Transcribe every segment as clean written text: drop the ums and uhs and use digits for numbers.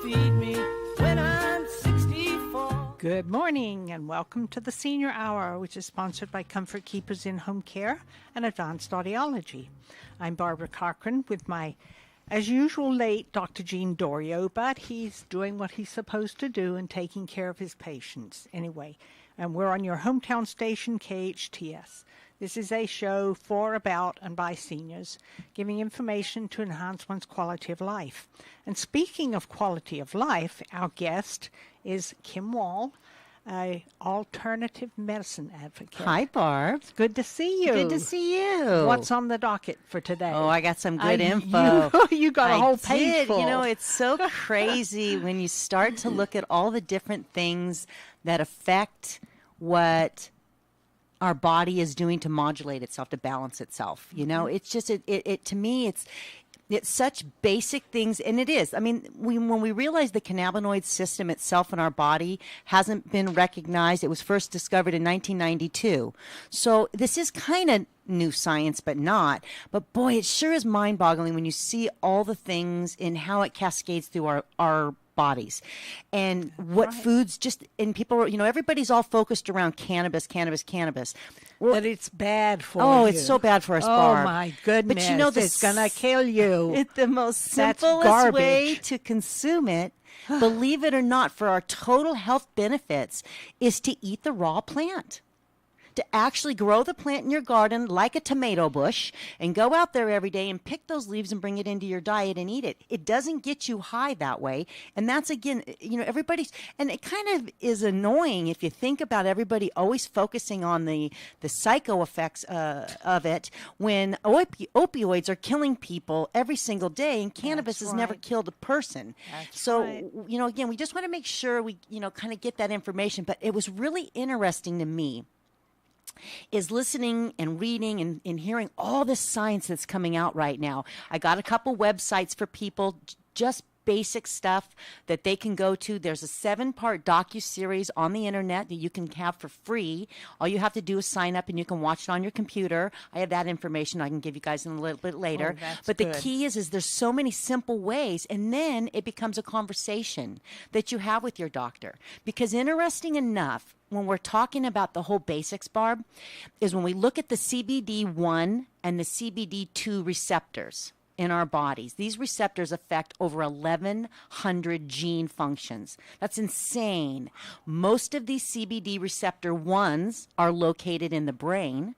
feed me when I'm 64. Good morning and welcome to the Senior Hour, which is sponsored by Comfort Keepers in Home Care and Advanced Audiology. I'm Barbara Cochran with my, as usual, late Dr. Gene Dorio, but he's doing what he's supposed to do and taking care of his patients anyway. And we're on your hometown station, KHTS. This is a show for, about, and by seniors, giving information to enhance one's quality of life. And speaking of quality of life, our guest is Kim Wahl, an alternative medicine advocate. Hi, Barb. It's good to see you. Good to see you. What's on the docket for today? Oh, I got some good info. You got a whole page full. You know, it's so crazy when you start to look at all the different things that affect what our body is doing to modulate itself, to balance itself. You know, it's just, it to me, it's such basic things, and it is. I mean, when we realize the cannabinoid system itself in our body hasn't been recognized, it was first discovered in 1992. So this is kind of new science, but not. But boy, it sure is mind-boggling when you see all the things and how it cascades through our bodies and what foods just, and people, you know, everybody's all focused around cannabis. Well, that it's bad for you. Oh, it's so bad for us, Barb. Oh, my goodness. But you know, it's going to kill you. It's the most simplest way to consume it, believe it or not, for our total health benefits, is to eat the raw plant. To actually grow the plant in your garden like a tomato bush and go out there every day and pick those leaves and bring it into your diet and eat it. It doesn't get you high that way. And that's, again, you know, everybody's, and it kind of is annoying if you think about everybody always focusing on the psycho effects of it when opioids are killing people every single day and cannabis has never killed a person. You know, again, we just want to make sure we, you know, kind of get that information. But it was really interesting to me is listening and reading and hearing all this science that's coming out right now. I got a couple websites for people, just basic stuff that they can go to. There's a 7-part docuseries on the internet that you can have for free. All you have to do is sign up and you can watch it on your computer. I have that information I can give you guys in a little bit later. But the key is there's so many simple ways, and then it becomes a conversation that you have with your doctor. Because interesting enough, when we're talking about the whole basics, Barb, is when we look at the CBD1 and the CBD2 receptors in our bodies. These receptors affect over 1,100 gene functions. That's insane. Most of these CBD receptor 1s are located in the brain,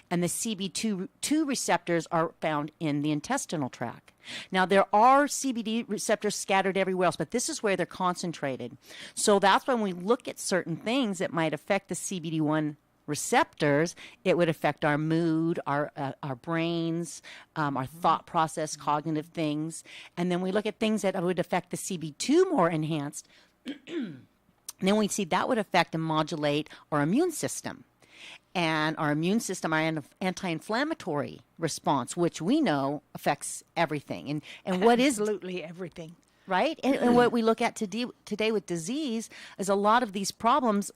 and the CB2 receptors are found in the intestinal tract. Now, there are CBD receptors scattered everywhere else, but this is where they're concentrated. So that's when we look at certain things that might affect the CBD1 receptors. It would affect our mood, our brains, our thought process, cognitive things. And then we look at things that would affect the CB2 more enhanced. And then we see that would affect and modulate our immune system. And our immune system, our anti-inflammatory response, which we know affects everything. And what is absolutely everything, right? And what we look at today with disease is a lot of these problems.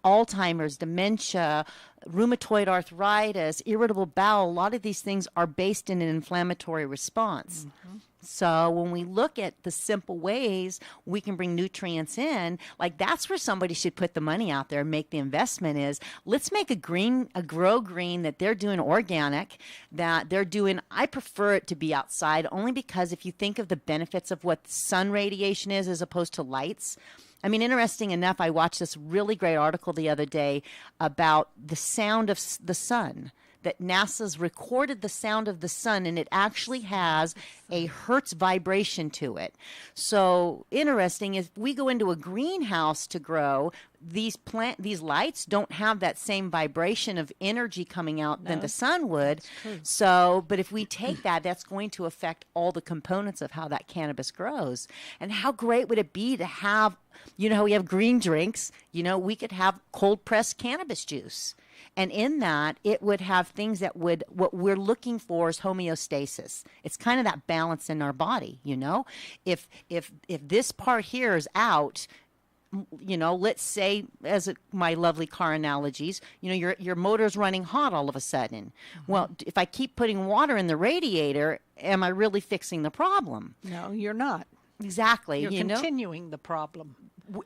Alzheimer's, dementia, rheumatoid arthritis, irritable bowel, a lot of these things are based in an inflammatory response. Mm-hmm. So when we look at the simple ways we can bring nutrients in, like that's where somebody should put the money out there and make the investment is, let's make a grow green that they're doing organic, that they're doing, I prefer it to be outside only because if you think of the benefits of what sun radiation is as opposed to lights. I mean, interesting enough, I watched this really great article the other day about the sound of the sun, that NASA's recorded the sound of the sun, and it actually has a hertz vibration to it. So interesting, if we go into a greenhouse to grow, these lights don't have that same vibration of energy coming out than the sun would. So, but if we take that, that's going to affect all the components of how that cannabis grows. And how great would it be to have, you know, we have green drinks, you know, we could have cold pressed cannabis juice. And in that, it would have things that would, what we're looking for is homeostasis. It's kind of that balance in our body, you know. If this part here is out, you know, let's say, as my lovely car analogies, you know, your motor's running hot all of a sudden. Mm-hmm. Well, if I keep putting water in the radiator, am I really fixing the problem? No, you're not. Exactly. You're you know, continuing the problem.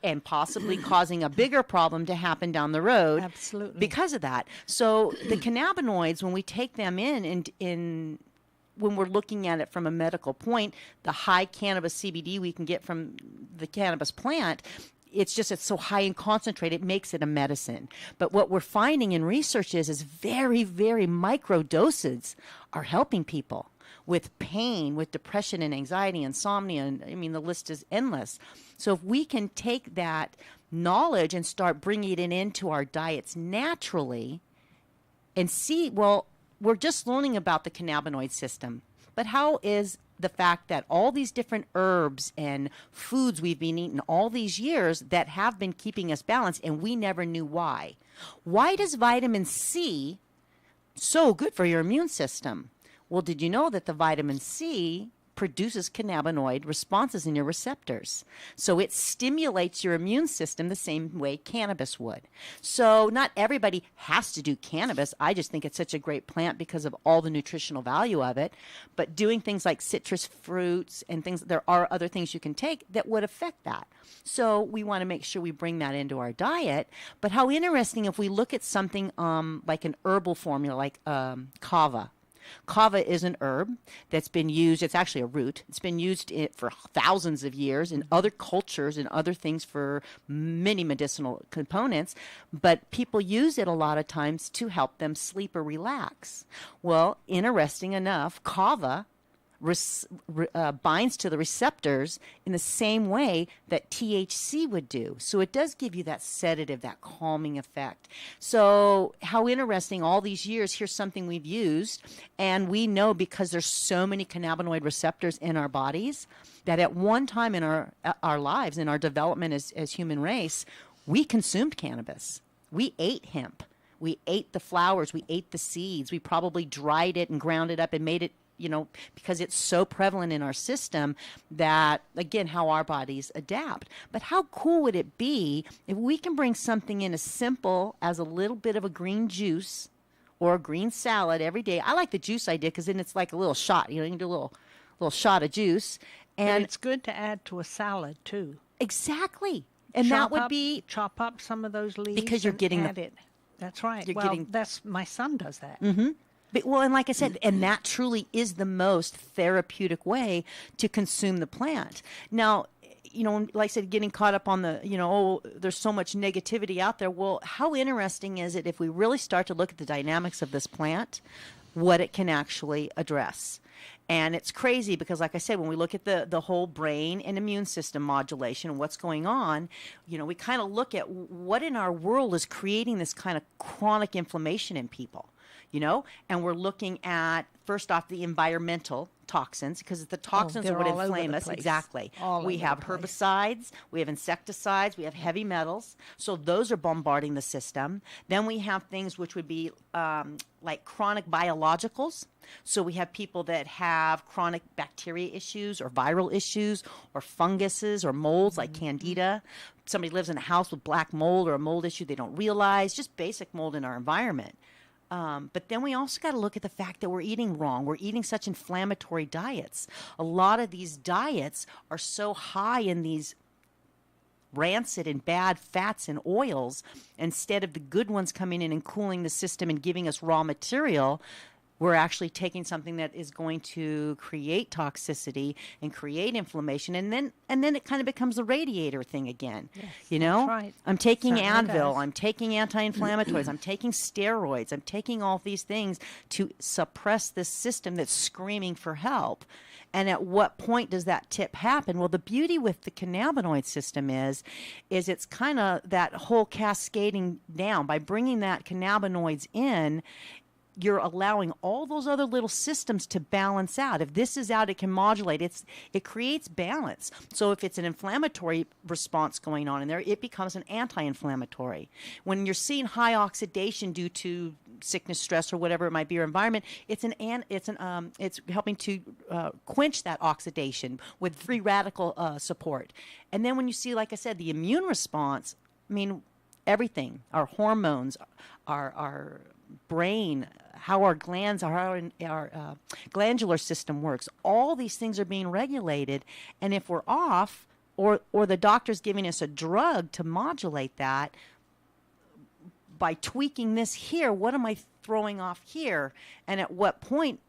and possibly causing a bigger problem to happen down the road. Absolutely. Because of that. So the cannabinoids, when we take them in when we're looking at it from a medical point, the high cannabis CBD we can get from the cannabis plant, it's so high and concentrated, it makes it a medicine. But what we're finding in research is very, very micro doses are helping people with pain, with depression and anxiety, insomnia, and I mean, the list is endless. So if we can take that knowledge and start bringing it into our diets naturally and see, well, we're just learning about the cannabinoid system, but how is the fact that all these different herbs and foods we've been eating all these years that have been keeping us balanced and we never knew why? Why does vitamin C so good for your immune system? Well, did you know that the vitamin C produces cannabinoid responses in your receptors? So it stimulates your immune system the same way cannabis would. So not everybody has to do cannabis. I just think it's such a great plant because of all the nutritional value of it. But doing things like citrus fruits and things, there are other things you can take that would affect that. So we want to make sure we bring that into our diet. But how interesting if we look at something like an herbal formula like kava. Kava is an herb that's been used, it's actually a root, it's been used for thousands of years in other cultures and other things for many medicinal components, but people use it a lot of times to help them sleep or relax. Well, interesting enough, kava binds to the receptors in the same way that THC would do. So it does give you that sedative, that calming effect. So how interesting, all these years, here's something we've used, and we know because there's so many cannabinoid receptors in our bodies that at one time in our lives, in our development as human race, we consumed cannabis. We ate hemp. We ate the flowers. We ate the seeds. We probably dried it and ground it up and made it, because it's so prevalent in our system that, again, how our bodies adapt. But how cool would it be if we can bring something in as simple as a little bit of a green juice or a green salad every day? I like the juice idea because then it's like a little shot. You can do a little shot of juice. And it's good to add to a salad, too. Exactly. And that would be... Chop up some of those leaves because you're getting add it. That's right. My son does that. Mm-hmm. But, well, and like I said, and that truly is the most therapeutic way to consume the plant. Now, like I said, getting caught up on the, there's so much negativity out there. Well, how interesting is it if we really start to look at the dynamics of this plant, what it can actually address? And it's crazy because, like I said, when we look at the whole brain and immune system modulation and what's going on, we kind of look at what in our world is creating this kind of chronic inflammation in people. And we're looking at, first off, the environmental toxins, because the toxins are what inflame us. Exactly. We have herbicides, we have insecticides, we have heavy metals. So those are bombarding the system. Then we have things which would be like chronic biologicals. So we have people that have chronic bacteria issues or viral issues or funguses or molds like candida. Somebody lives in a house with black mold or a mold issue they don't realize, just basic mold in our environment. But then we also got to look at the fact that we're eating wrong. We're eating such inflammatory diets. A lot of these diets are so high in these rancid and bad fats and oils. Instead of the good ones coming in and cooling the system and giving us raw material, we're actually taking something that is going to create toxicity and create inflammation, and then it kind of becomes a radiator thing again. Yes, that's right. I'm taking Certainly Advil, does. I'm taking anti-inflammatories, I'm taking steroids, I'm taking all these things to suppress this system that's screaming for help. And at what point does that tip happen? Well, the beauty with the cannabinoid system is it's kind of that whole cascading down. By bringing that cannabinoids in, you're allowing all those other little systems to balance out. If this is out, it can modulate. It creates balance. So if it's an inflammatory response going on in there, it becomes an anti-inflammatory. When you're seeing high oxidation due to sickness, stress, or whatever it might be, your environment, it's helping to quench that oxidation with free radical support. And then when you see, like I said, the immune response, I mean, everything, our hormones, our brain, how our glands are, how our glandular system works. All these things are being regulated, and if we're off, or the doctor's giving us a drug to modulate that, by tweaking this here, what am I throwing off here? And at what point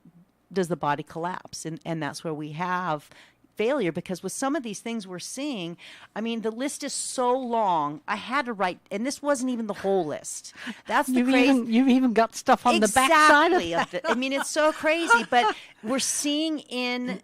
does the body collapse? And that's where we have failure, because with some of these things we're seeing, I mean, the list is so long. I had to write, and this wasn't even the whole list. That's the crazy. You've even got stuff on the back side of it. I mean, it's so crazy, but we're seeing in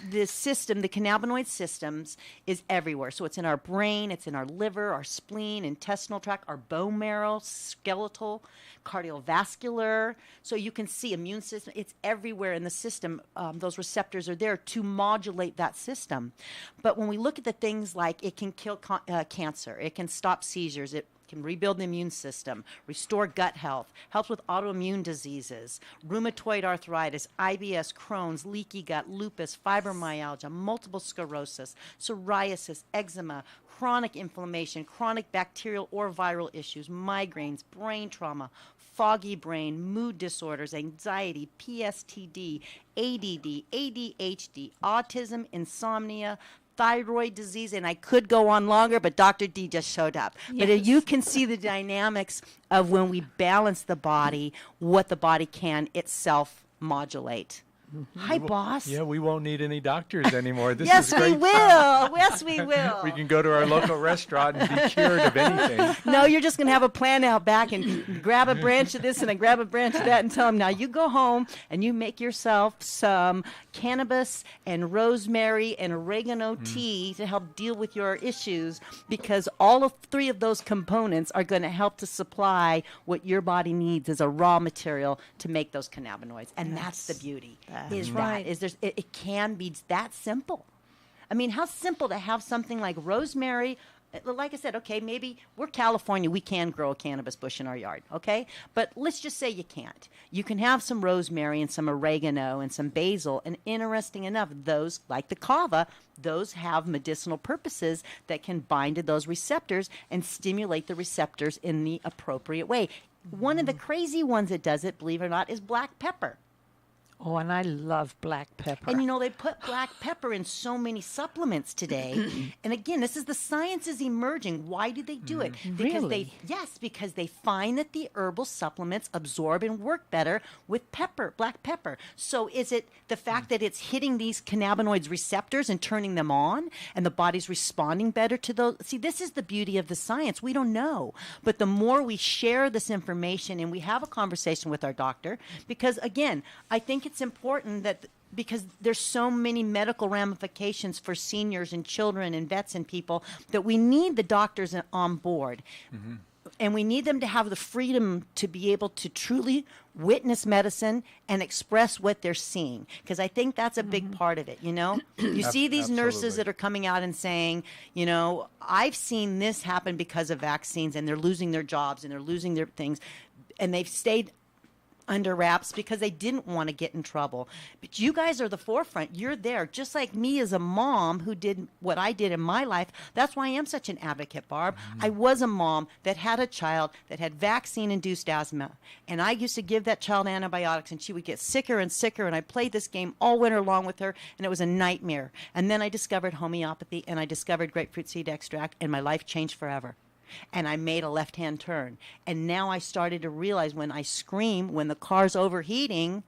the system, the cannabinoid systems is everywhere. So it's in our brain, it's in our liver, our spleen, intestinal tract, our bone marrow, skeletal, cardiovascular. So you can see immune system. It's everywhere in the system. Those receptors are there to modulate that system. But when we look at the things like it can kill cancer, it can stop seizures, it can rebuild the immune system, restore gut health, helps with autoimmune diseases, rheumatoid arthritis, IBS, Crohn's, leaky gut, lupus, fibromyalgia, multiple sclerosis, psoriasis, eczema, chronic inflammation, chronic bacterial or viral issues, migraines, brain trauma, foggy brain, mood disorders, anxiety, PSTD, ADD, ADHD, autism, insomnia, thyroid disease, and I could go on longer, but Dr. D just showed up. Yes. But you can see the dynamics of when we balance the body, what the body can itself modulate. Hi, boss. Yeah, we won't need any doctors anymore. This Yes, is great. we will. Yes, we will. We can go to our local restaurant and be cured of anything. No, you're just going to have a plan out back and grab a branch of this and then grab a branch of that and tell them, now you go home and you make yourself some cannabis and rosemary and oregano tea to help deal with your issues, because all of three of those components are going to help to supply what your body needs as a raw material to make those cannabinoids. And that's the beauty. It can be that simple. I mean, how simple to have something like rosemary. Like I said, okay, maybe we're California, we can grow a cannabis bush in our yard, okay? But let's just say you can't. You can have some rosemary and some oregano and some basil, and interesting enough, those, like the kava, those have medicinal purposes that can bind to those receptors and stimulate the receptors in the appropriate way. One of the crazy ones that does it, believe it or not, is black pepper. Oh, and I love black pepper. And, you know, they put black pepper in so many supplements today. And, again, this is the science is emerging. Why do they do it? Because Really? because they find that the herbal supplements absorb and work better with pepper, black pepper. So is it the fact that it's hitting these cannabinoids receptors and turning them on, and the body's responding better to those? See, this is the beauty of the science. We don't know. But the more we share this information and we have a conversation with our doctor, because, again, I think it's important that because there's so many medical ramifications for seniors and children and vets and people that we need the doctors on board. And we need them to have the freedom to be able to truly witness medicine and express what they're seeing. Because I think that's a big part of it, you know? You see these nurses Absolutely. that are coming out and saying, you know, I've seen this happen because of vaccines, and they're losing their jobs and they're losing their things. And they've stayed under wraps because they didn't want to get in trouble. But you guys are the forefront. You're there. Just like me as a mom who did what I did in my life. That's why I am such an advocate, Barb. I was a mom that had a child that had vaccine-induced asthma. And I used to give that child antibiotics, and she would get sicker and sicker. And I played this game all winter long with her, and it was a nightmare. And then I discovered homeopathy, and I discovered grapefruit seed extract, and my life changed forever. And I made a left-hand turn. And now I started to realize when I scream, when the car's overheating,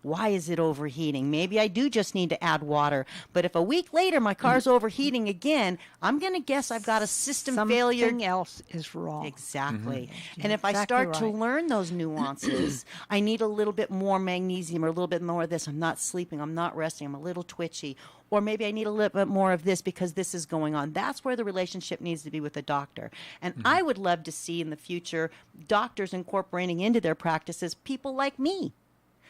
why is it overheating? Maybe I do just need to add water. But if a week later my car's overheating again, I'm going to guess I've got a system failure. Something else is wrong. Exactly. And if I Exactly start to right. learn those nuances, I need a little bit more magnesium or a little bit more of this. I'm not sleeping. I'm not resting. I'm a little twitchy. Or maybe I need a little bit more of this because this is going on. That's where the relationship needs to be with the doctor. And I would love to see in the future doctors incorporating into their practices people like me,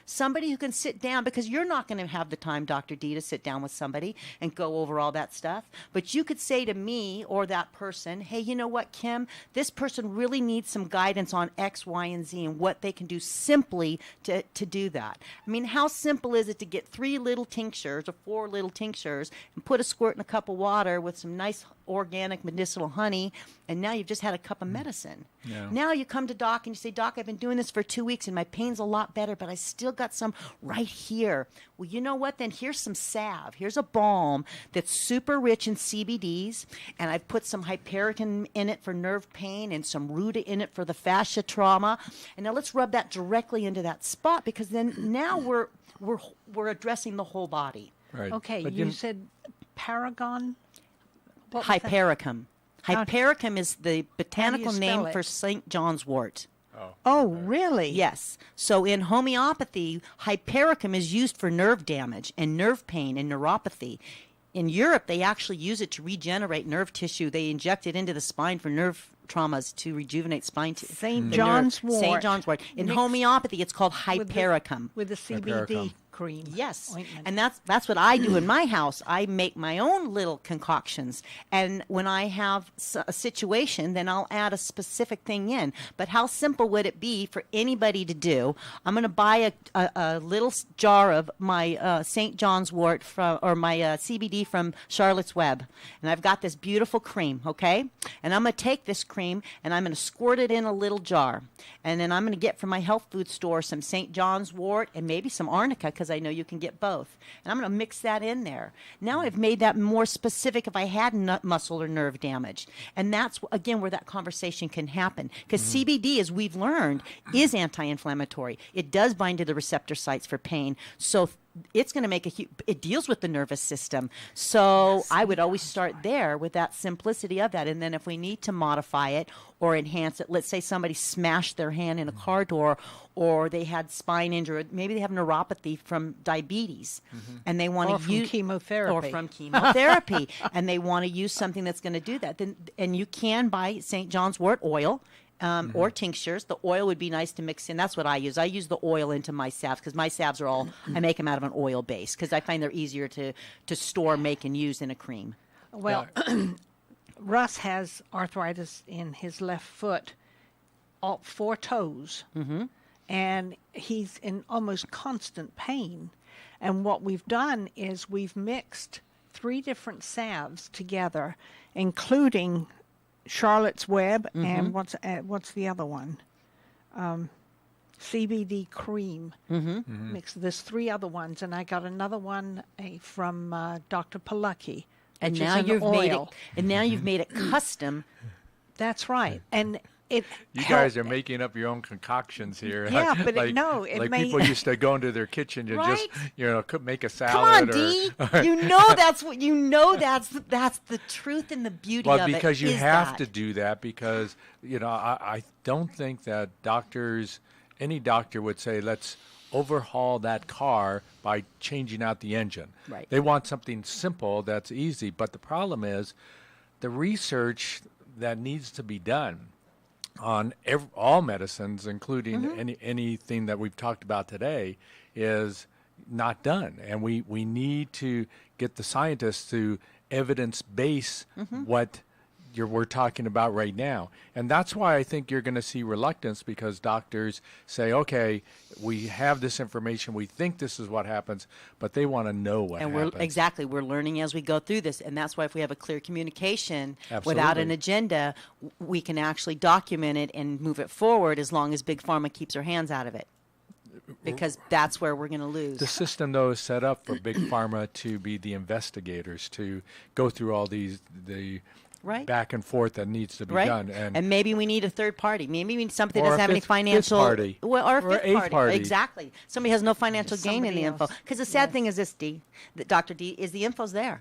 somebody who can sit down, because you're not going to have the time, Dr. D, to sit down with somebody and go over all that stuff. But you could say to me or that person, hey, you know what, Kim, this person really needs some guidance on X, Y, and Z and what they can do simply to do that. I mean, how simple is it to get 3 little tinctures or 4 little tinctures and put a squirt in a cup of water with some nice organic medicinal honey, and now you've just had a cup of medicine. Yeah. Now you come to Doc and you say, Doc, I've been doing this for 2 weeks and my pain's a lot better, but I still got some right here. Well, you know what? Then here's some salve. Here's a balm that's super rich in CBDs, and I've put some hypericum in it for nerve pain and some ruta in it for the fascia trauma. And now let's rub that directly into that spot, because then now we're addressing the whole body. Right. Okay, But you said Paragon? What was that? Hypericum. Hypericum is the botanical spell name it? for St. John's wort. Oh, really? Yes. So in homeopathy, hypericum is used for nerve damage and nerve pain and neuropathy. In Europe, they actually use it to regenerate nerve tissue. They inject it into the spine for nerve traumas to rejuvenate spine tissue. St. John's wort. St. John's wort. In Mixed homeopathy, it's called hypericum. With the CBD Hypericum. cream. Yes, Ointment. and that's what I do in my house. I make my own little concoctions, and when I have a situation, then I'll add a specific thing in. But how simple would it be for anybody to do? I'm going to buy a little jar of my St. John's wort or my CBD from Charlotte's Web, and I've got this beautiful cream, okay? And I'm going to take this cream and I'm going to squirt it in a little jar, and then I'm going to get from my health food store some St. John's wort and maybe some arnica, because I know you can get both. And I'm going to mix that in there. Now I've made that more specific if I had muscle or nerve damage. And that's, again, where that conversation can happen. Because CBD, as we've learned, is anti-inflammatory. It does bind to the receptor sites for pain. So it's going to make it deals with the nervous system. So I would always start there with that simplicity of that. And then if we need to modify it or enhance it, let's say somebody smashed their hand in a car door, or they had spine injury, maybe they have neuropathy from diabetes, and they want to use chemotherapy. or from chemotherapy, and they want to use something that's going to do that. Then, and you can buy St. John's wort oil. Or tinctures. The oil would be nice to mix in. That's what I use. I use the oil into my salves, because my salves are all, I make them out of an oil base, because I find they're easier to store, make, and use in a cream. Well, Russ has arthritis in his left foot, all 4 toes, and he's in almost constant pain. And what we've done is we've mixed 3 different salves together, including Charlotte's Web and what's the other one? CBD cream. Mix. There's 3 other ones, and I got another one from Dr. Palucki. And now you've made it custom. That's right, and it. You guys are making up your own concoctions here. Yeah, but like, it may. people used to go into their kitchen and Right? just, could make a salad. Come on, or, Dee. You know that's the truth and the beauty of it. Well, because you is have that. to do that, because I don't think that any doctor would say, let's overhaul that car by changing out the engine. Right. They want something simple that's easy, but the problem is the research that needs to be done on all medicines, including anything that we've talked about today, is not done. And we need to get the scientists to evidence-base what we're talking about right now. And that's why I think you're going to see reluctance, because doctors say, okay, we have this information, we think this is what happens, but they want to know what happens. We're learning as we go through this, and that's why if we have a clear communication Absolutely. without an agenda, we can actually document it and move it forward, as long as Big Pharma keeps their hands out of it, because that's where we're going to lose. The system, though, is set up for Big Pharma to be the investigators, to go through all the Right. back and forth that needs to be Right. done. And maybe we need a third party. Maybe we need something that Or doesn't a have any fifth financial party. Well, or a Or fifth eighth party. Exactly. Somebody has no financial gain in the Somebody info. else. Because the sad thing is this, Dr. D, is the info's there.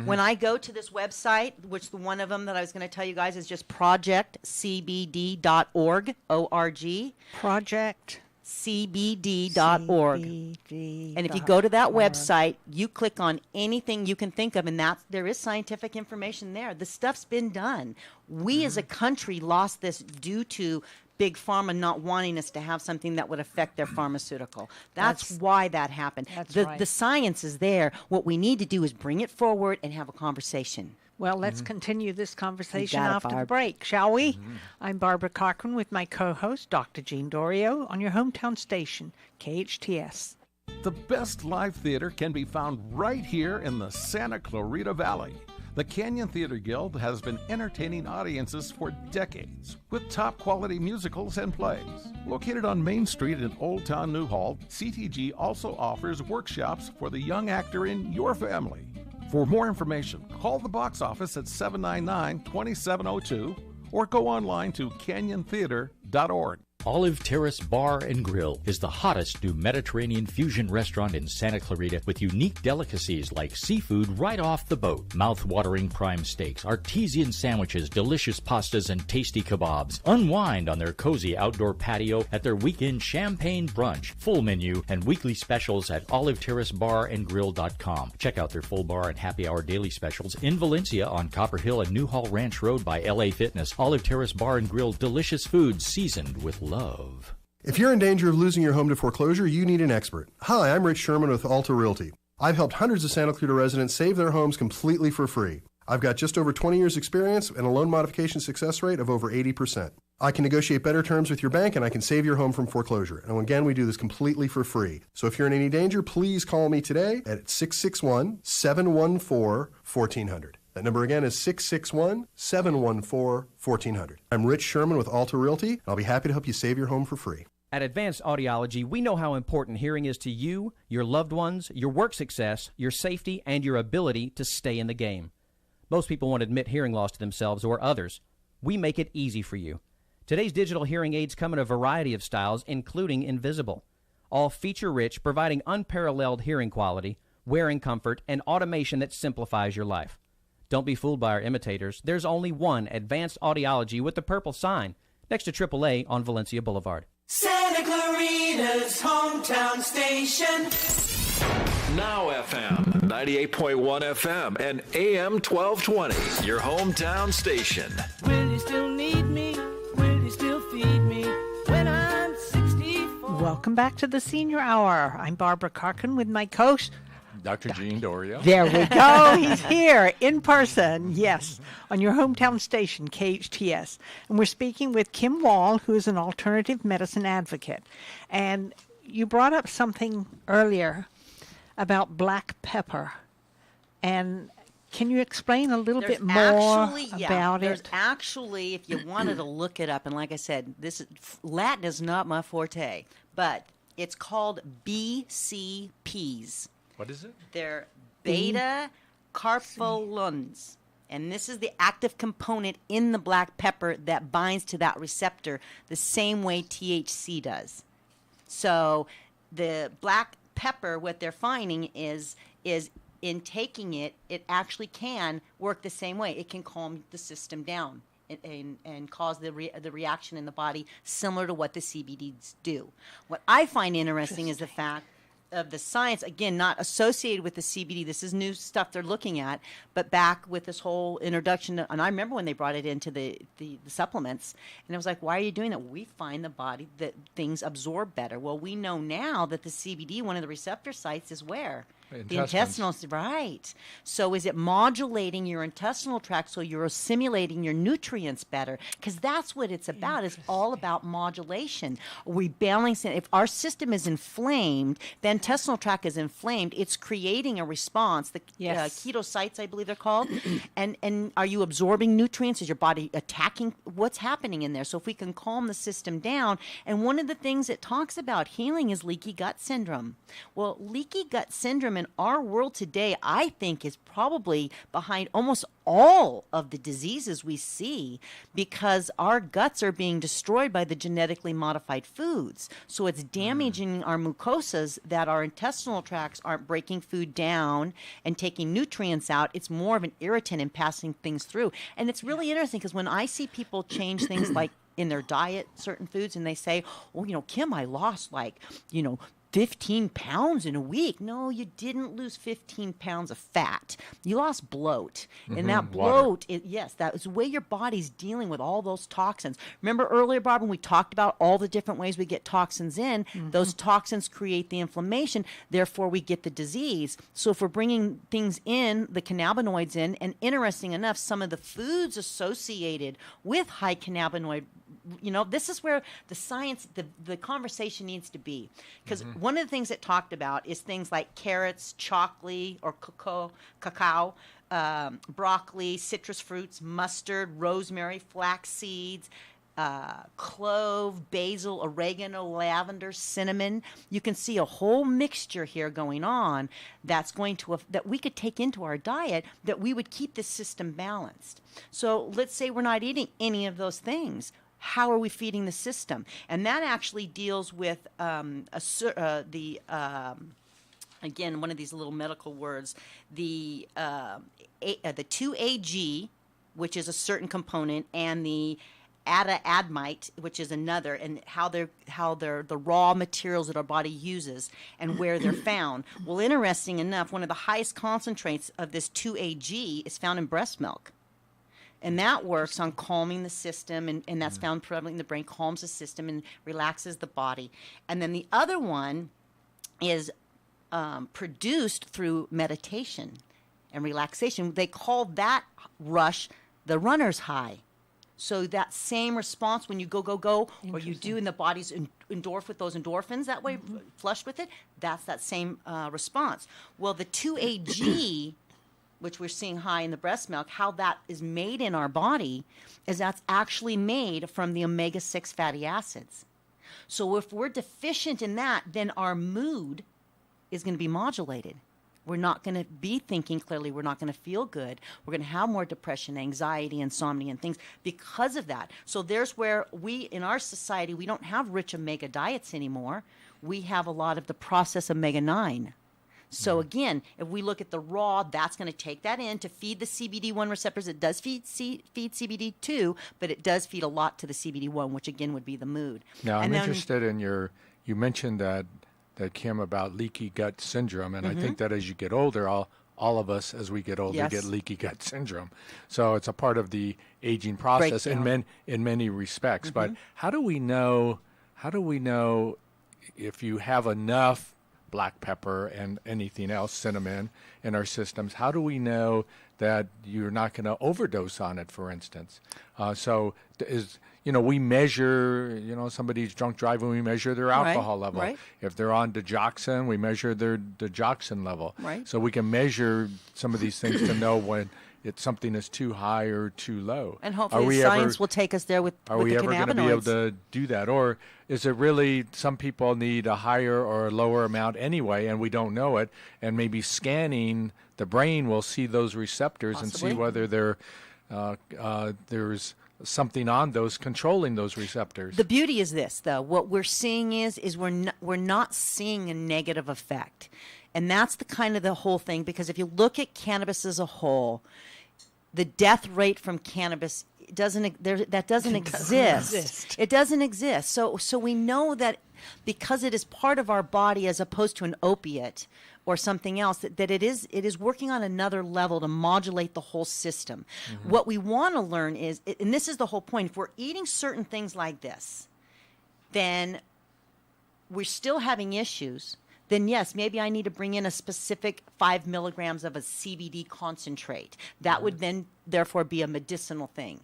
When I go to this website, which one of them that I was going to tell you guys is just projectcbd.org, O-R-G. Project cbd.org. And if you go to that website, you click on anything you can think of, and there is scientific information there. The stuff's been done. We as a country lost this due to Big Pharma not wanting us to have something that would affect their pharmaceutical. That's why that happened. The science is there. What we need to do is bring it forward and have a conversation. Well, let's continue this conversation after the break, shall we? I'm Barbara Cochran with my co-host, Dr. Jean Dorio, on your hometown station, KHTS. The best live theater can be found right here in the Santa Clarita Valley. The Canyon Theater Guild has been entertaining audiences for decades with top-quality musicals and plays. Located on Main Street in Old Town Newhall, CTG also offers workshops for the young actor in your family. For more information, call the box office at 799-2702 or go online to canyontheater.org. Olive Terrace Bar and Grill is the hottest new Mediterranean fusion restaurant in Santa Clarita with unique delicacies like seafood right off the boat, mouth-watering prime steaks, artesian sandwiches, delicious pastas, and tasty kebabs. Unwind on their cozy outdoor patio at their weekend champagne brunch, full menu, and weekly specials at oliveterracebarandgrill.com. Check out their full bar and happy hour daily specials in Valencia on Copper Hill and Newhall Ranch Road by LA Fitness. Olive Terrace Bar and Grill, delicious food seasoned with love. If you're in danger of losing your home to foreclosure, you need an expert. Hi, I'm Rich Sherman with Alta Realty. I've helped hundreds of Santa Clarita residents save their homes completely for free. I've got just over 20 years experience and a loan modification success rate of over 80%. I can negotiate better terms with your bank and I can save your home from foreclosure. And again, we do this completely for free. So if you're in any danger, please call me today at 661-714-1400. That number again is 661-714-1400. I'm Rich Sherman with Alta Realty, and I'll be happy to help you save your home for free. At Advanced Audiology, we know how important hearing is to you, your loved ones, your work success, your safety, and your ability to stay in the game. Most people won't admit hearing loss to themselves or others. We make it easy for you. Today's digital hearing aids come in a variety of styles, including invisible. All feature-rich, providing unparalleled hearing quality, wearing comfort, and automation that simplifies your life. Don't be fooled by our imitators. There's only one Advanced Audiology with the purple sign next to AAA on Valencia Boulevard. Santa Clarita's hometown station. Now FM, 98.1 FM and AM 1220, your hometown station. Will you still need me? Will you still feed me when I'm 64? Welcome back to the Senior Hour. I'm Barbara Cochran with my coach, Dr. Jean Dorio. There we go. He's here in person, yes, on your hometown station, KHTS. And we're speaking with Kim Wahl, who is an alternative medicine advocate. And you brought up something earlier about black pepper. And can you explain a little bit more about There's it? actually, if you wanted to look it up, and like I said, Latin is not my forte, but it's called BCPs. What is it? They're beta carbolins. And this is the active component in the black pepper that binds to that receptor the same way THC does. So the black pepper, what they're finding is in taking it, it actually can work the same way. It can calm the system down and cause the reaction in the body similar to what the CBDs do. What I find interesting is the fact of the science, again, not associated with the CBD. This is new stuff they're looking at, but back with this whole introduction. And I remember when they brought it into the supplements, and I was like, why are you doing that? We find the body that things absorb better. Well, we know now that the CBD, one of the receptor sites is where? The intestinal, right. So is it modulating your intestinal tract so you're assimilating your nutrients better? Because that's what it's about. It's all about modulation. We balancing. If our system is inflamed, the intestinal tract is inflamed, it's creating a response. The ketocytes, I believe they're called. and are you absorbing nutrients? Is your body attacking? What's happening in there? So if we can calm the system down, and one of the things it talks about healing is leaky gut syndrome. Well, leaky gut syndrome in our world today, I think, is probably behind almost all of the diseases we see because our guts are being destroyed by the genetically modified foods. So it's damaging our mucosas that our intestinal tracts aren't breaking food down and taking nutrients out. It's more of an irritant in passing things through. And it's really interesting because when I see people change things like in their diet, certain foods, and they say, oh, Kim, I lost 15 pounds in a week. No, you didn't lose 15 pounds of fat. You lost bloat. And that bloat, that is the way your body's dealing with all those toxins. Remember earlier, Barb, when we talked about all the different ways we get toxins in, those toxins create the inflammation, therefore we get the disease. So if we're bringing things in, the cannabinoids in, and interesting enough, some of the foods associated with high cannabinoid, this is where the science, the conversation needs to be. Because one of the things it talked about is things like carrots, chocolate or cacao, broccoli, citrus fruits, mustard, rosemary, flax seeds, clove, basil, oregano, lavender, cinnamon. You can see a whole mixture here going on that's going to that we could take into our diet that we would keep this system balanced. So let's say we're not eating any of those things. How are we feeding the system? And that actually deals with again, one of these little medical words, the 2-AG, which is a certain component, and the adamite, which is another, and how they're the raw materials that our body uses and where they're found. Well, interesting enough, one of the highest concentrates of this 2-AG is found in breast milk. And that works on calming the system, and that's found prevalent in the brain, calms the system and relaxes the body. And then the other one is produced through meditation and relaxation. They call that rush the runner's high. So that same response when you go, or you do, and the body's endorphed with those endorphins that way, flushed with it, that's that same response. Well, the 2-AG, which we're seeing high in the breast milk, how that is made in our body is that's actually made from the omega-6 fatty acids. So if we're deficient in that, then our mood is going to be modulated. We're not going to be thinking clearly. We're not going to feel good. We're going to have more depression, anxiety, insomnia, and things because of that. So there's where we, in our society, we don't have rich omega diets anymore. We have a lot of the processed omega-9. So again, if we look at the raw, that's going to take that in to feed the CBD1 receptors. It does feed CBD2, but it does feed a lot to the CBD1, which again would be the mood. Now, I'm interested in you mentioned that Kim, about leaky gut syndrome, and I think that as you get older, all of us as we get older get leaky gut syndrome. So it's a part of the aging process in many respects. But how do we know if you have enough black pepper and anything else, cinnamon, in our systems? How do we know that you're not going to overdose on it, for instance? We measure, somebody's drunk driving, we measure their alcohol level. Right. If they're on digoxin, we measure their digoxin level. Right. So we can measure some of these things to know when something is too high or too low. And hopefully science will take us there with the cannabinoids. Are we ever going to be able to do that? Or is it really some people need a higher or a lower amount anyway, and we don't know it, and maybe scanning the brain will see those receptors and see whether there's something on those controlling those receptors. The beauty is this, though. What we're seeing is we're not seeing a negative effect. And that's the kind of the whole thing, because if you look at cannabis as a whole, the death rate from cannabis doesn't exist. It doesn't exist. So we know that because it is part of our body as opposed to an opiate or something else, that it is working on another level to modulate the whole system. What we want to learn is, and this is the whole point, if we're eating certain things like this, then we're still having issues. Then yes, maybe I need to bring in a specific 5 milligrams of a CBD concentrate. That would then therefore be a medicinal thing.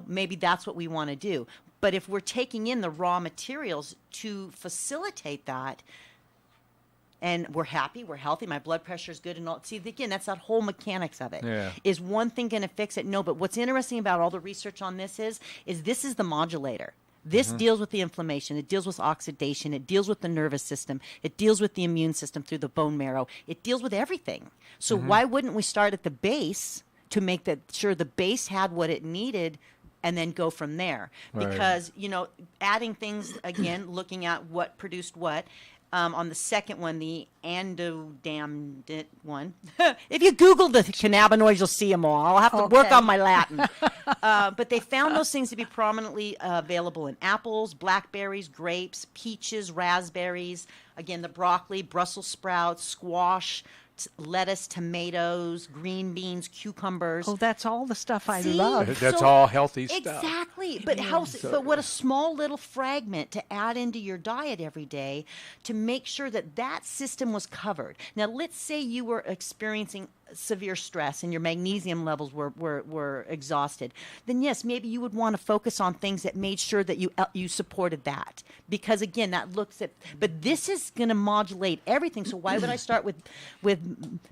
Maybe that's what we want to do. But if we're taking in the raw materials to facilitate that, and we're happy, we're healthy, my blood pressure is good, and all. See, again, that's that whole mechanics of it. Yeah. Is one thing going to fix it? No, but what's interesting about all the research on this is this is the modulator. This deals with the inflammation. It deals with oxidation. It deals with the nervous system. It deals with the immune system through the bone marrow. It deals with everything. So why wouldn't we start at the base to make sure the base had what it needed and then go from there? Because, adding things, again, looking at what produced what, On the second one, the andodamnate one. If you Google the cannabinoids, you'll see them all. I'll have to work on my Latin. But they found those things to be prominently available in apples, blackberries, grapes, peaches, raspberries, again, the broccoli, Brussels sprouts, squash, lettuce, tomatoes, green beans, cucumbers. Oh, that's all the stuff I See? love. That's all healthy stuff. Exactly. But but what a small little fragment to add into your diet every day to make sure that that system was covered. Now, let's say you were experiencing severe stress and your magnesium levels were exhausted, then yes, maybe you would want to focus on things that made sure that you supported that. Because again, that looks at, but this is going to modulate everything. So why would I start with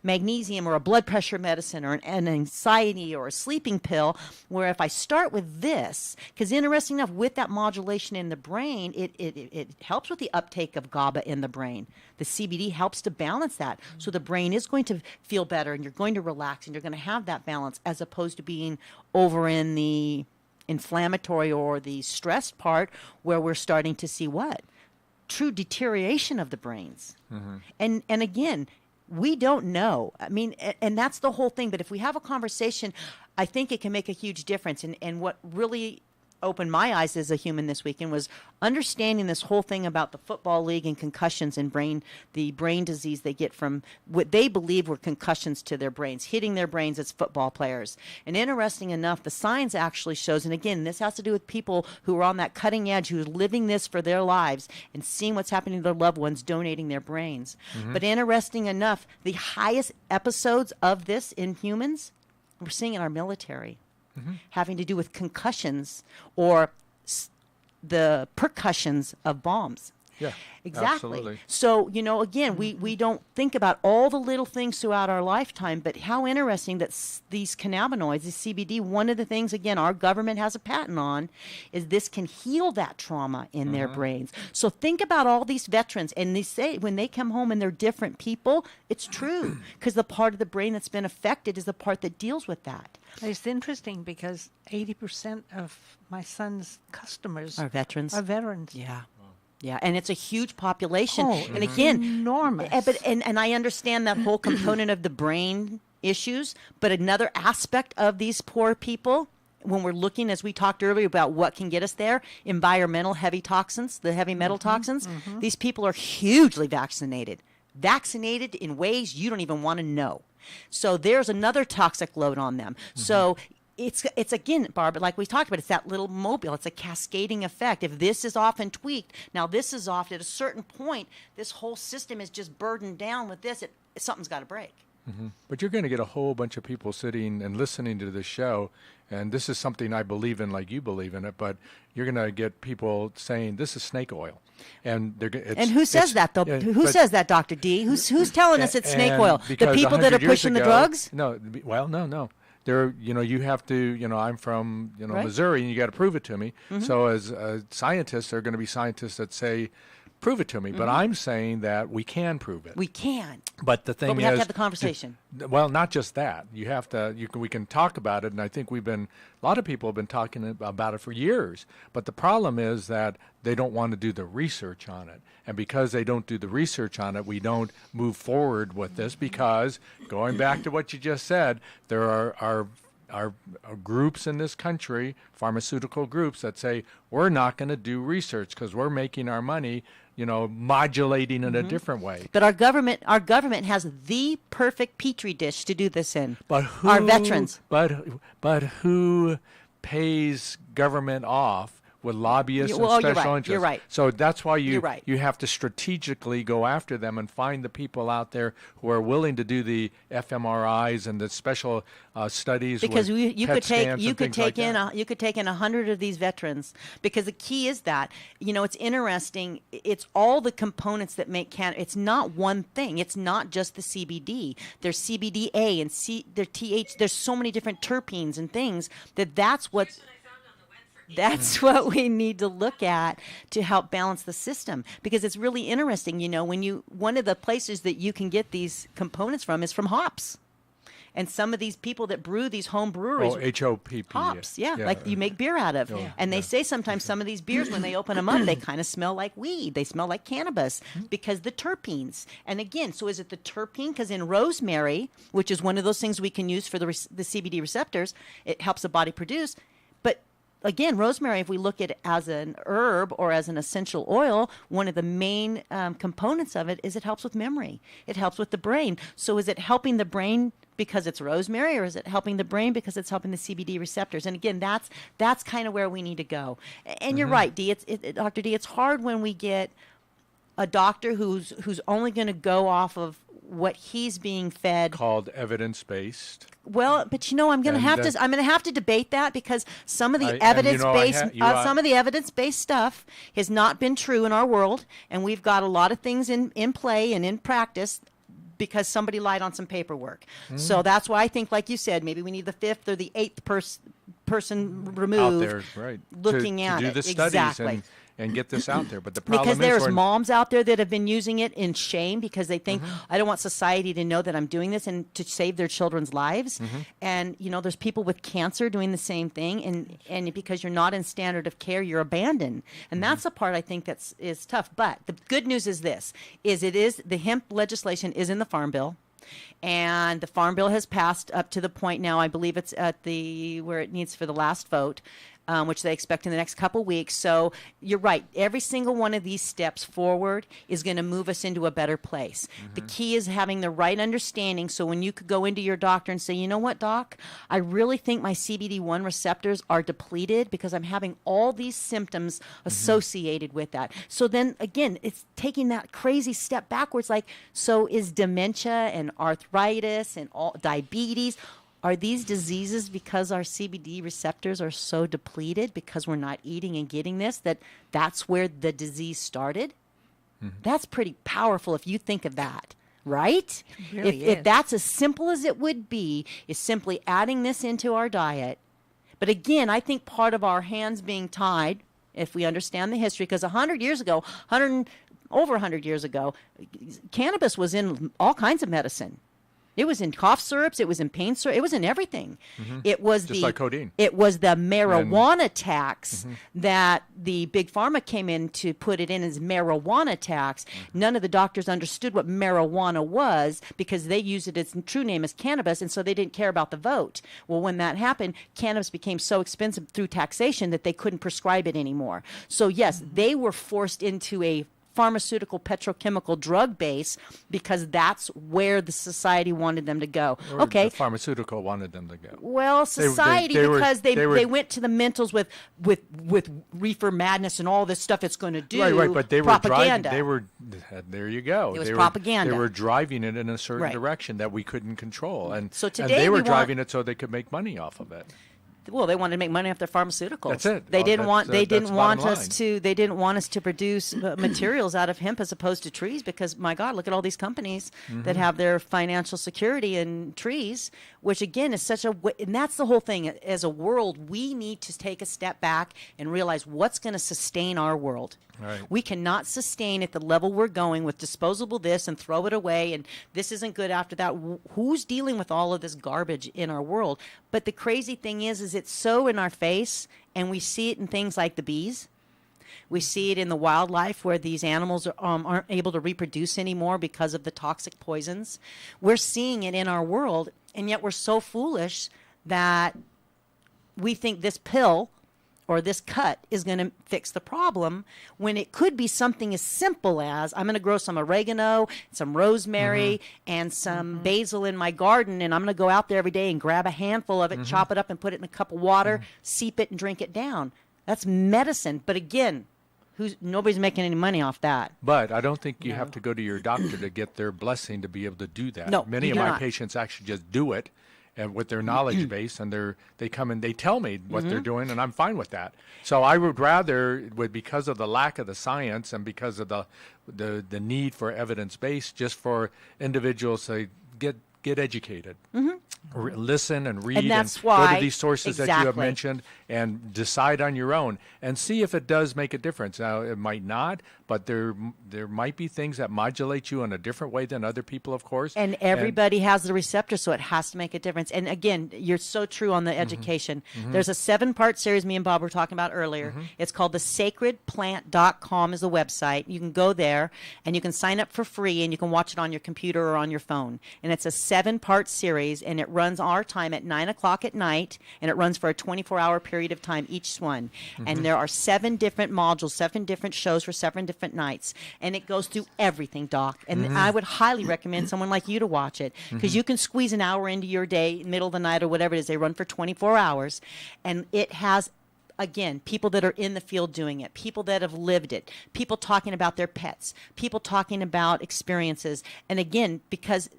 magnesium or a blood pressure medicine or an anxiety or a sleeping pill, where if I start with this, because interesting enough, with that modulation in the brain, it helps with the uptake of GABA in the brain. The CBD helps to balance that. So the brain is going to feel better and you're going to relax and you're going to have that balance, as opposed to being over in the inflammatory or the stress part, where we're starting to see what? True deterioration of the brains. And again, we don't know. I mean, and that's the whole thing. But if we have a conversation, I think it can make a huge difference. And what really opened my eyes as a human this weekend was understanding this whole thing about the football league and concussions and the brain disease they get from what they believe were concussions to their brains, hitting their brains as football players. And interesting enough, the science actually shows, and again, this has to do with people who are on that cutting edge, who are living this for their lives and seeing what's happening to their loved ones, donating their brains. But interesting enough, the highest episodes of this in humans, we're seeing in our military. Having to do with concussions or the percussions of bombs. Yeah, exactly. Absolutely. So, again, we don't think about all the little things throughout our lifetime, but how interesting that these cannabinoids, the CBD, one of the things, again, our government has a patent on, is this can heal that trauma in their brains. So think about all these veterans, and they say when they come home and they're different people, it's true, because the part of the brain that's been affected is the part that deals with that. It's interesting because 80% of my son's customers Are veterans. Yeah. Yeah, and it's a huge population. Oh, and again, enormous. And I understand that whole component of the brain issues, but another aspect of these poor people, when we're looking, as we talked earlier, about what can get us there, environmental heavy toxins, the heavy metal toxins, these people are hugely vaccinated in ways you don't even want to know. So there's another toxic load on them. So it's again, Barbara, like we talked about, it's that little mobile. It's a cascading effect. If this is off and tweaked, now this is off, at a certain point, this whole system is just burdened down with this. Something's got to break. But you're going to get a whole bunch of people sitting and listening to this show, and this is something I believe in, like you believe in it. But you're going to get people saying this is snake oil, and and who says that though? Who says that, Dr. D? Who's telling us it's snake oil? The people that are pushing the drugs? No. Well, no. There, you have to, I'm from, Right. Missouri, and you got to prove it to me. So as scientists, there are going to be scientists that say, prove it to me. But I'm saying that we can prove it. We can. But the thing But we have to have the conversation. Well, not just that. You have to. We can talk about it, and I think a lot of people have been talking about it for years. But the problem is that they don't want to do the research on it, and because they don't do the research on it, we don't move forward with this. Because going back to what you just said, there are groups in this country, pharmaceutical groups, that say we're not going to do research because we're making our money, modulating in a different way. But our government has the perfect petri dish to do this in. But who, our veterans. But who pays government off with lobbyists and special interests? You're right. So that's why you right. you have to strategically go after them and find the people out there who are willing to do the fMRIs and the special studies. Because with you PET could take scans you and could things take like in that. you could take in 100 of these veterans, because the key is that it's interesting. It's all the components that make cannabis. It's not one thing. It's not just the CBD. There's CBDA and there's TH. There's so many different terpenes and things that's what we need to look at to help balance the system, because it's really interesting. One of the places that you can get these components from is from hops. And some of these people that brew these home breweries, HOPP. hops, like you make beer out of. And they say sometimes some of these beers, when they open them up, they kind of smell like weed. They smell like cannabis because the terpenes. And again, so is it the terpene? Because in rosemary, which is one of those things we can use for the CBD receptors, it helps the body produce. But again, rosemary, if we look at it as an herb or as an essential oil, one of the main components of it is it helps with memory. It helps with the brain. So is it helping the brain because it's rosemary, or is it helping the brain because it's helping the CBD receptors? And again, that's kind of where we need to go. And you're right, Dee. Dr. D, it's hard when we get a doctor who's only going to go off of what he's being fed, called evidence-based. Well, but I'm going to have to debate that, because some of the evidence-based stuff has not been true in our world, and we've got a lot of things in play and in practice because somebody lied on some paperwork. So that's why I think, like you said, maybe we need the fifth or the eighth person removed out there, right? Looking at to do it. the studies Exactly. and get this out there. But the problem because is there's moms out there that have been using it in shame because they think, I don't want society to know that I'm doing this, and to save their children's lives. And, there's people with cancer doing the same thing. And because you're not in standard of care, you're abandoned. And that's the part I think is tough. But the good news is this, the hemp legislation is in the Farm Bill. And the Farm Bill has passed up to the point now, I believe it's at where it needs for the last vote, which they expect in the next couple weeks. So you're right. Every single one of these steps forward is going to move us into a better place. The key is having the right understanding. So when you could go into your doctor and say, you know what, doc, I really think my CBD1 receptors are depleted because I'm having all these symptoms associated with that. So then again, it's taking that crazy step backwards. Like, so is dementia and arthritis and all diabetes, are these diseases because our CBD receptors are so depleted because we're not eating and getting that's where the disease started? That's pretty powerful if you think of that, right? It really if is. that's as simple as it would be, is simply adding this into our diet. But again, I think part of our hands being tied, if we understand the history, because over 100 years ago, cannabis was in all kinds of medicine. It was in cough syrups. It was in pain syrup. It was in everything. It was just like codeine. It was the marijuana tax that the big pharma came in to put it in as marijuana tax. None of the doctors understood what marijuana was because they used it its true name as cannabis, and so they didn't care about the vote. Well, when that happened, cannabis became so expensive through taxation that they couldn't prescribe it anymore. So yes, they were forced into a pharmaceutical petrochemical drug base because that's where the society wanted them to go. Or okay, the pharmaceutical wanted them to go. well, society because they went to the mentals with reefer madness and all this stuff it's going to do. Right, but they propaganda. There you go. It was propaganda. They were driving it in a certain Right. direction that we couldn't control, and So and today they we were want- driving it so they could make money off of it. Well, they wanted to make money off their pharmaceuticals. That's it. They Oh, didn't that's, want. They that's didn't want bottom us line. to. They didn't want us to produce materials out of hemp as opposed to trees. Because my God, look at all these companies that have their financial security in trees, which again is such a. And that's the whole thing. As a world, we need to take a step back and realize what's going to sustain our world. Right. We cannot sustain at the level we're going with disposable this and throw it away and this isn't good after that. Who's dealing with all of this garbage in our world? But the crazy thing is it's so in our face, and we see it in things like the bees. We see it in the wildlife where these animals aren't able to reproduce anymore because of the toxic poisons. We're seeing it in our world, and yet we're so foolish that we think this pill or this cut is going to fix the problem when it could be something as simple as I'm going to grow some oregano, some rosemary, and some basil in my garden, and I'm going to go out there every day and grab a handful of it, chop it up, and put it in a cup of water, seep it, and drink it down. That's medicine. But again, nobody's making any money off that. But I don't think you have to go to your doctor to get their blessing to be able to do that. No, Many you of do my not. patients actually just do it, and with their knowledge base, and they come and they tell me what they're doing, and I'm fine with that. So I would rather, because of the lack of the science and because of the need for evidence base, just for individuals to get educated, listen and read, And that's go why- to these sources that you have exactly. mentioned and decide on your own and see if it does make a difference. Now it might not, but there might be things that modulate you in a different way than other people, of course. And everybody has the receptor, so it has to make a difference. And again, you're so true on the education. There's a 7-part series me and Bob were talking about earlier. It's called thesacredplant.com is the website. You can go there and you can sign up for free and you can watch it on your computer or on your phone. And it's a 7-part series, and it runs our time at 9 o'clock at night, and it runs for a 24-hour period of time each one. And there are 7 different modules, 7 different shows for 7 different nights. And it goes through everything, Doc. And I would highly recommend someone like you to watch it, because you can squeeze an hour into your day, middle of the night or whatever it is. They run for 24 hours. And it has, again, people that are in the field doing it, people that have lived it, people talking about their pets, people talking about experiences. And again, because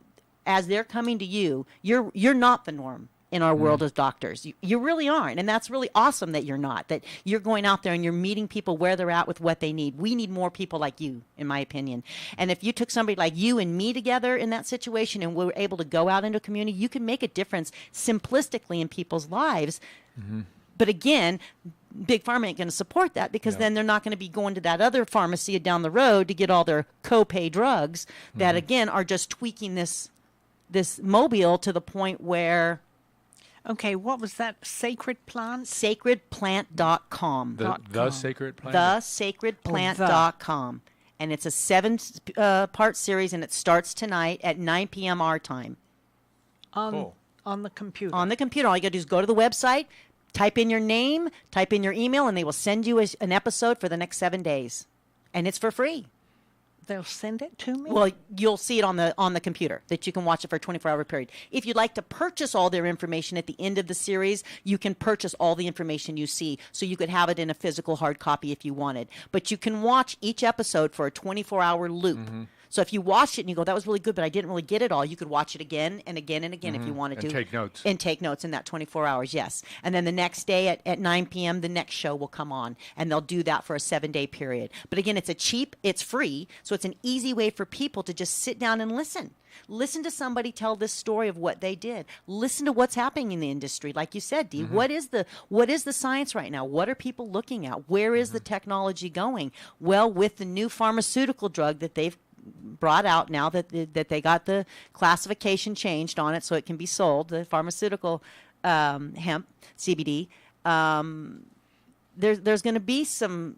as they're coming to you, you're not the norm in our world as doctors. You really aren't. And that's really awesome that you're not, that you're going out there and you're meeting people where they're at with what they need. We need more people like you, in my opinion. And if you took somebody like you and me together in that situation and we were able to go out into a community, you can make a difference simplistically in people's lives. But again, Big Pharma ain't going to support that, because then they're not going to be going to that other pharmacy down the road to get all their co-pay drugs that, again, are just tweaking this mobile to the point where... Okay, what was that? Sacred Plant? Sacredplant.com. The Sacred Plant? Thesacredplant.com. And it's a 7-part series, and it starts tonight at 9 p.m. our time. On the computer. On the computer. All you got to do is go to the website, type in your name, type in your email, and they will send you an episode for the next 7 days. And it's for free. They'll send it to me? Well, you'll see it on the computer, that you can watch it for a 24-hour period. If you'd like to purchase all their information at the end of the series, you can purchase all the information you see, so you could have it in a physical hard copy if you wanted. But you can watch each episode for a 24-hour loop. So if you watch it and you go, that was really good, but I didn't really get it all, you could watch it again and again and again if you wanted to. And take notes. And take notes in that 24 hours, yes. And then the next day at 9 p.m., the next show will come on, and they'll do that for a 7-day period. But again, it's free, so it's an easy way for people to just sit down and listen. Listen to somebody tell this story of what they did. Listen to what's happening in the industry. Like you said, Dee, what is the science right now? What are people looking at? Where is the technology going? Well, with the new pharmaceutical drug that they've brought out now that they got the classification changed on it so it can be sold, the pharmaceutical hemp CBD, there's going to be some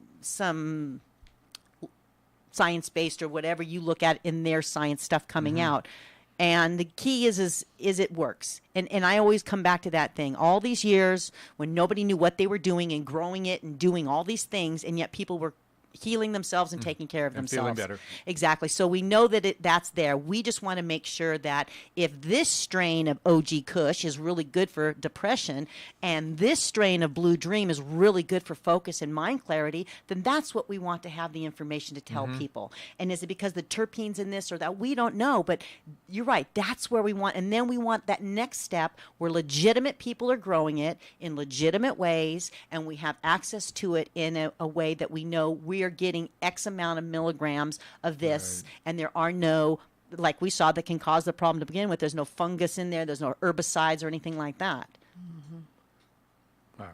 science-based or whatever you look at in their science stuff coming out. And the key is it works. And I always come back to that thing. All these years when nobody knew what they were doing and growing it and doing all these things, and yet people were healing themselves and taking care of themselves. Feeling better. Exactly. So we know that that's there. We just want to make sure that if this strain of OG Kush is really good for depression and this strain of Blue Dream is really good for focus and mind clarity, then that's what we want to have the information to tell people. And is it because the terpenes in this or that? We don't know, but you're right. That's where we want. And then we want that next step where legitimate people are growing it in legitimate ways, and we have access to it in a way that we know we are getting X amount of milligrams of this, and there are no, like we saw, that can cause the problem to begin with. There's no fungus in there. There's no herbicides or anything like that. Wow.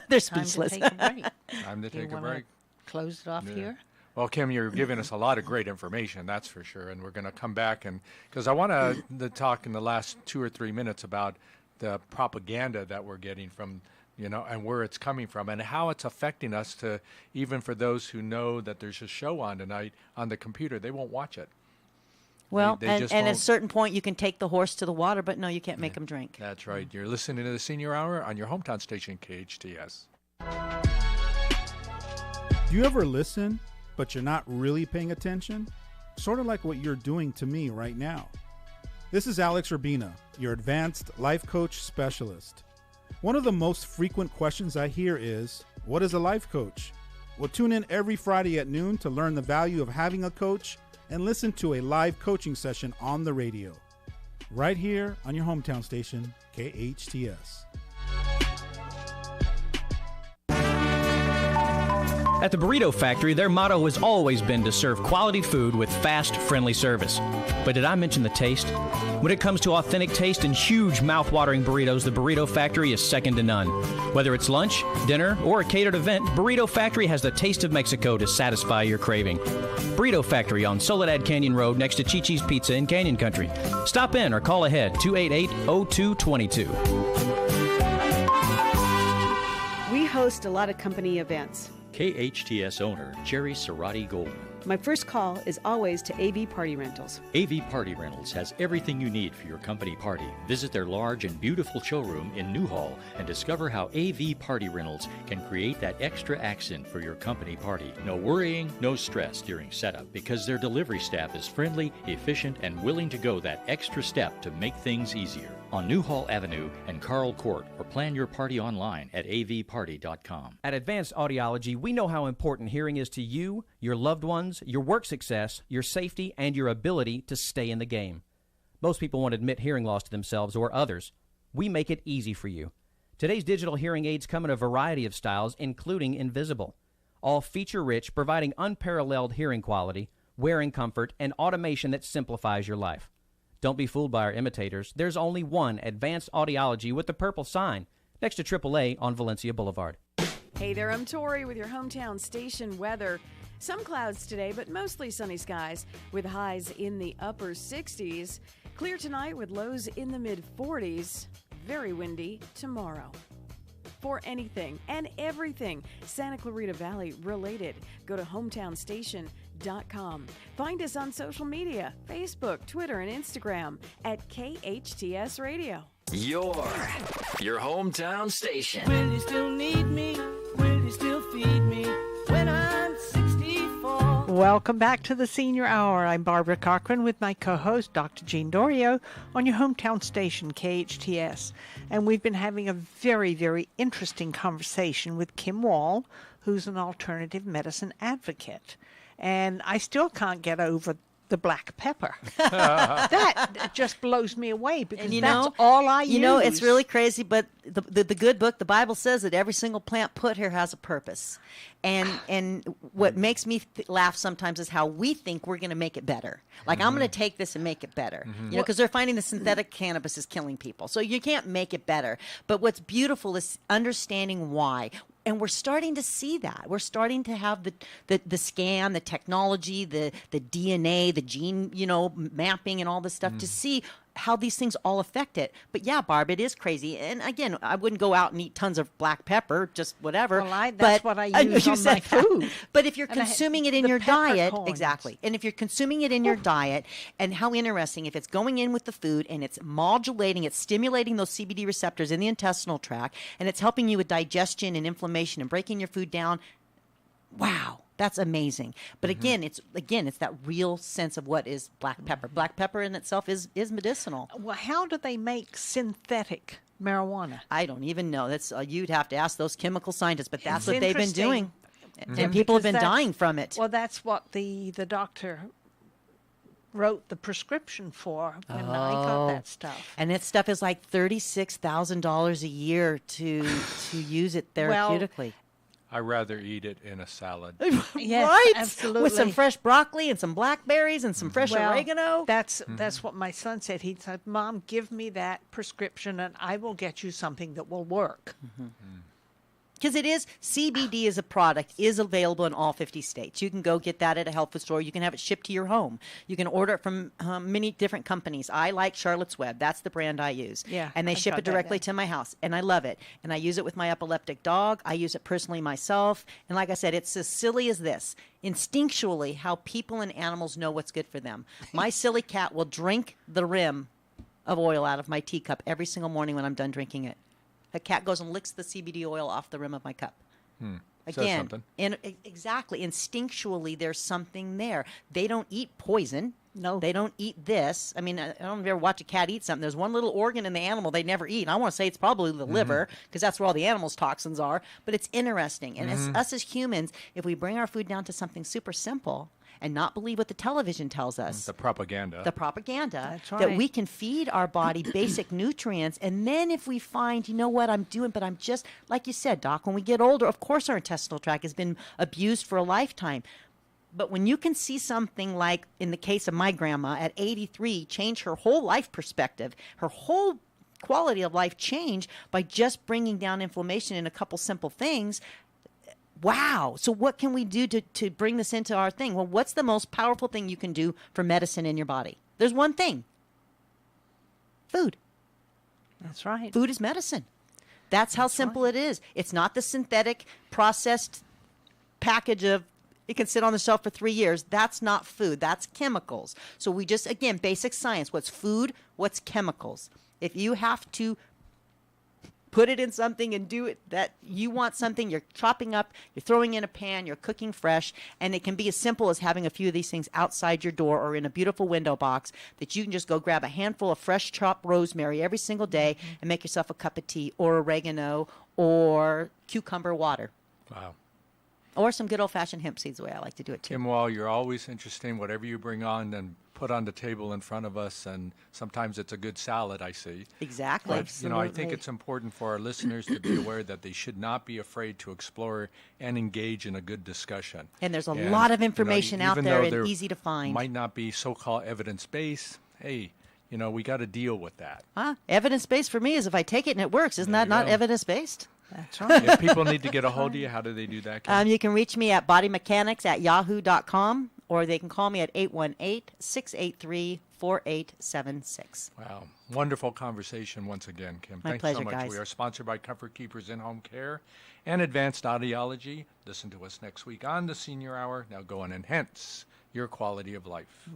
They're Time speechless. to take a break. Time to Do you take a wanna break. Close it off here? Well, Kim, you're giving us a lot of great information, that's for sure. And we're going to come back, and because I want to talk in the last 2 or 3 minutes about the propaganda that we're getting from, and where it's coming from and how it's affecting us, to even for those who know that there's a show on tonight on the computer, they won't watch it. Well, They just and at a won't. certain point, you can take the horse to the water, but no, you can't make them drink. That's right. You're listening to the Senior Hour on your hometown station, KHTS. Do you ever listen, but you're not really paying attention? Sort of like what you're doing to me right now. This is Alex Urbina, your advanced life coach specialist. One of the most frequent questions I hear is, what is a life coach? Well, tune in every Friday at noon to learn the value of having a coach and listen to a live coaching session on the radio. Right here on your hometown station, KHTS. At the Burrito Factory, their motto has always been to serve quality food with fast, friendly service. But did I mention the taste? When it comes to authentic taste and huge mouth-watering burritos, the Burrito Factory is second to none. Whether it's lunch, dinner, or a catered event, Burrito Factory has the taste of Mexico to satisfy your craving. Burrito Factory on Soledad Canyon Road next to Chi-Chi's Pizza in Canyon Country. Stop in or call ahead 288-0222. We host a lot of company events. KHTS owner Jerry Cerati Golden. My first call is always to AV Party Rentals. AV Party Rentals has everything you need for your company party. Visit their large and beautiful showroom in Newhall and discover how AV Party Rentals can create that extra accent for your company party. No worrying, no stress during setup because their delivery staff is friendly, efficient, and willing to go that extra step to make things easier. On Newhall Avenue and Carl Court, or plan your party online at avparty.com. At Advanced Audiology, we know how important hearing is to you, your loved ones, your work success, your safety, and your ability to stay in the game. Most people won't admit hearing loss to themselves or others. We make it easy for you. Today's digital hearing aids come in a variety of styles, including invisible. All feature-rich, providing unparalleled hearing quality, wearing comfort, and automation that simplifies your life. Don't be fooled by our imitators. There's only one Advanced Audiology with the purple sign next to AAA on Valencia Boulevard. Hey there, I'm Tori with your hometown station weather. Some clouds today, but mostly sunny skies with highs in the upper 60s. Clear tonight with lows in the mid 40s. Very windy tomorrow. For anything and everything Santa Clarita Valley related, go to hometownstation.com. Find us on social media, Facebook, Twitter, and Instagram at KHTS Radio. Your hometown station. Will you still need me? Will you still feed me when I'm 64? Welcome back to the Senior Hour. I'm Barbara Cochran with my co-host, Dr. Jean Dorio, on your hometown station, KHTS. And we've been having a very, very interesting conversation with Kim Wahl, who's an alternative medicine advocate. And I still can't get over the black pepper. That just blows me away because that's all I use. You know, it's really crazy, but the good book, the Bible says that every single plant put here has a purpose. And what makes me laugh sometimes is how we think we're going to make it better. Like, I'm going to take this and make it better. You know, because they're finding the synthetic cannabis is killing people. So you can't make it better. But what's beautiful is understanding why. And we're starting to see that. We're starting to have the scan, the technology, the DNA, the gene, mapping and all this stuff to see how these things all affect it. But yeah, Barb, it is crazy. And again, I wouldn't go out and eat tons of black pepper, just whatever. Well, that's what I use on my food. But if you're consuming it in your diet, peppercorns. exactly. And if you're consuming it in your diet, and how interesting, if it's going in with the food and it's modulating, it's stimulating those CBD receptors in the intestinal tract, and it's helping you with digestion and inflammation and breaking your food down. Wow. That's amazing. But again, it's that real sense of what is black pepper. Black pepper in itself is medicinal. Well, how do they make synthetic marijuana? I don't even know. That's you'd have to ask those chemical scientists, but that's It's what they've been doing. interesting. And people have been Because dying from it. Well, that's what the doctor wrote the prescription for when I got that stuff. And that stuff is like $36,000 a year to use it therapeutically. I'd rather eat it in a salad. Yes, right? absolutely. With some fresh broccoli and some blackberries and some fresh oregano. That's what my son said. He said, "Mom, give me that prescription and I will get you something that will work." Because it is, CBD as a product is available in all 50 states. You can go get that at a health food store. You can have it shipped to your home. You can order it from many different companies. I like Charlotte's Web. That's the brand I use. Yeah, and they I ship got it that directly now. to my house. And I love it. And I use it with my epileptic dog. I use it personally myself. And like I said, it's as silly as this. Instinctually, how people and animals know what's good for them. My silly cat will drink the rim of oil out of my teacup every single morning when I'm done drinking it. A cat goes and licks the CBD oil off the rim of my cup. Again, exactly. Instinctually, there's something there. They don't eat poison. No. They don't eat this. I mean, I don't know if you ever watch a cat eat something. There's one little organ in the animal they never eat. And I want to say it's probably the liver because that's where all the animal's toxins are. But it's interesting. And as us as humans, if we bring our food down to something super simple and not believe what the television tells us. The propaganda. The propaganda. That's right. That we can feed our body basic nutrients. And then if we find, you know what, I'm doing, but I'm just, like you said, Doc, when we get older, of course our intestinal tract has been abused for a lifetime. But when you can see something like, in the case of my grandma at 83, change her whole life perspective, her whole quality of life change by just bringing down inflammation in a couple simple things. Wow. So what can we do to bring this into our thing? Well, what's the most powerful thing you can do for medicine in your body? There's one thing. Food. That's right. Food is medicine. That's how simple it is. It's not the synthetic processed package of it can sit on the shelf for 3 years. That's not food. That's chemicals. So we just, again, basic science. What's food? What's chemicals? If you have to put it in something and do it, that you want something, you're chopping up, you're throwing in a pan, you're cooking fresh, and it can be as simple as having a few of these things outside your door or in a beautiful window box that you can just go grab a handful of fresh chopped rosemary every single day and make yourself a cup of tea or oregano or cucumber water. Wow. Or some good old-fashioned hemp seeds, the way I like to do it, too. Kim Wahl, you're always interesting. Whatever you bring on and put on the table in front of us, and sometimes it's a good salad, I see. Exactly. But, I think it's important for our listeners to be aware that they should not be afraid to explore and engage in a good discussion. And there's a lot of information out there and easy to find. Might not be so-called evidence-based. Hey, we got to deal with that. Evidence-based for me is if I take it and it works. Isn't that not evidence-based? That's right. If people need to get a hold of you, how do they do that, Kim? You can reach me at bodymechanics@yahoo.com, or they can call me at 818-683-4876. Wow. Wonderful conversation once again, Kim. My Thanks pleasure, so much. guys. We are sponsored by Comfort Keepers In-Home Care and Advanced Audiology. Listen to us next week on the Senior Hour. Now go and enhance your quality of life.